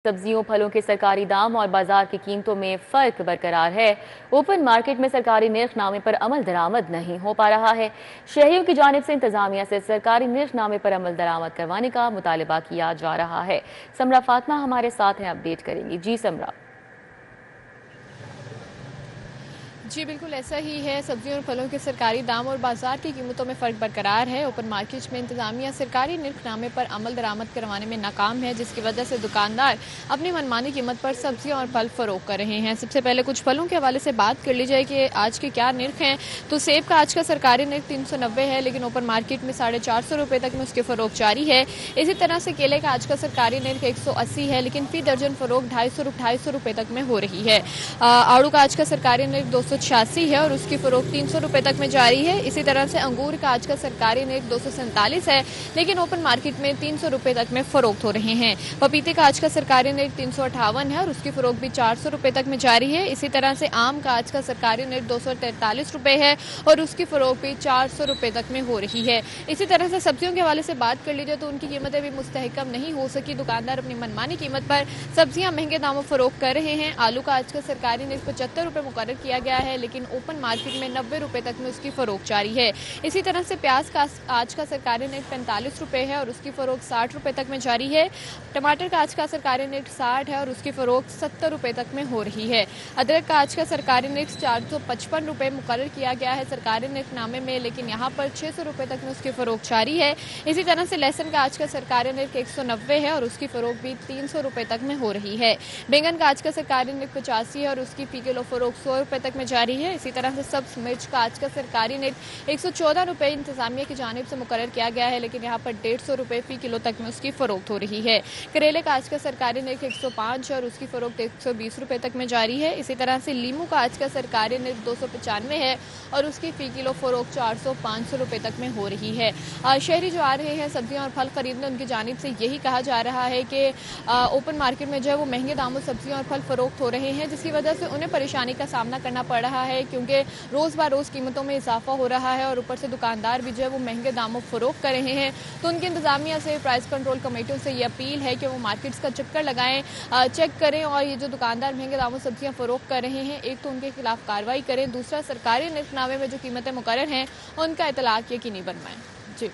सब्जियों फलों के सरकारी दाम और बाजार की कीमतों में फर्क बरकरार है। ओपन मार्केट में सरकारी निर्खनामे पर अमल दरामद नहीं हो पा रहा है। शहरियों की जानिब से इंतजामिया से सरकारी निर्खनामे पर अमल दरामद करवाने का मुतालबा किया जा रहा है। समरा फातिमा हमारे साथ हैं, अपडेट करेंगी। जी समरा। जी बिल्कुल ऐसा ही है। सब्जियों और फलों के सरकारी दाम और बाजार की कीमतों में फ़र्क बरकरार है। ओपन मार्केट में इंतजामिया सरकारी निर्खनामे पर अमल दरामद करवाने में नाकाम है, जिसकी वजह से दुकानदार अपनी मनमानी कीमत पर सब्जियां और फल फरोख्त कर रहे हैं। सबसे पहले कुछ फलों के हवाले से बात कर ली जाए कि आज के क्या निर्ख हैं। तो सेब का आज का सरकारी निर्ख 390 है, लेकिन ओपन मार्केट में 450 रुपये तक में उसकी फ़रोख्त जारी है। इसी तरह से केले का आज का सरकारी निर्ख 180 है, लेकिन फी दर्जन फ़रोख्त 250 रुपये तक में हो रही है। आड़ू का आज का सरकारी निर्ख 286 है और उसकी फ़रोख्त 300 रुपये तक में जारी है। इसी तरह से अंगूर का आज का सरकारी निर्ख 247 है, लेकिन ओपन मार्केट में 300 रुपये तक में फ़रोख्त हो रहे हैं। पपीते का आज का सरकारी निर्ख 358 है और उसकी फ़रोख्त भी 400 रुपये तक में जारी है। इसी तरह से आम का आज का सरकारी निर्ख 243 रुपये है और उसकी फ़रोख्त भी 400 रुपये तक में हो रही है। इसी तरह से सब्जियों के हवाले से बात कर लीजिए तो उनकी कीमतें भी मुस्तहकम नहीं हो सकी। दुकानदार अपनी मनमानी कीमत पर सब्जियां महंगे दामों फ़रोख्त कर रहे हैं। आलू का आज का सरकारी निर्ख 75 रुपये मुकर्रर किया गया है, लेकिन ओपन मार्केट में 90 रुपये तक में उसकी फ़रोख्त जारी है। इसी तरह से प्याज का आज का सरकारी निर्ख 45 रुपये है और उसकी फ़रोख्त 60 रुपये तक में जारी है। टमाटर का आज का सरकारी निर्ख 60 है और उसकी फ़रोख्त 70 रुपये तक में हो रही है। अदरक का आज का सरकारी निर्ख 455 रुपये मुकर्रर किया गया है सरकारी निर्खनामे में, लेकिन यहाँ पर 600 रुपये तक में उसकी फ़रोख्त जारी है। इसी तरह से लहसुन का आज का सरकारी निर्ख 190 है और उसकी फ़रोख्त भी 300 रुपये तक में हो रही है। बैंगन का आज का सरकारी निर्ख 85 है और उसकी फी किलो फ़रोख्त 100 रुपये तक में जारी है। इसी तरह से सब्ज मिर्च का आज का सरकारी निर्ख 114 रुपये इंतजामिया की जानिब से मुकर्रर किया गया है, लेकिन यहाँ पर 150 रुपये फी किलो तक में उसकी फ़रोख्त हो रही है। करेले का आज का सरकारी निर्ख 105 है और उसकी फ़रोख्त 120 रुपये तक में जारी है। इसी तरह से लीमू का आज का सरकारी निर्ख 295 है और उसकी फी किलो फ़रोख्त 400-500 रुपये तक में हो रही है। शहरी जो आ रहे हैं सब्जियां और फल खरीदने, उनकी जानिब से यही कहा जा रहा है कि ओपन मार्केट में जो है वो महंगे दामों सब्जियां और फल फरोख्त हो रहे हैं, जिसकी वजह से उन्हें परेशानी का सामना करना पड़ रहा है, क्योंकि रोज़ ब रोज़ कीमतों में इजाफा हो रहा है और ऊपर से दुकानदार भी जो है वो महंगे दामों फरोख्त कर रहे हैं। तो उनकी इंतजामिया से, प्राइस कंट्रोल कमेटियों से ये अपील है कि वो मार्केट्स का चक्कर लगाएं, चेक करें और ये जो दुकानदार महंगे दामों सब्जियां फरोख्त कर रहे हैं, एक तो उनके खिलाफ कार्रवाई करें, दूसरा सरकारी निर्खनामे में जो कीमतें मुकर्रर हैं उनका इतलाक यकीनी बनवाएं। जी।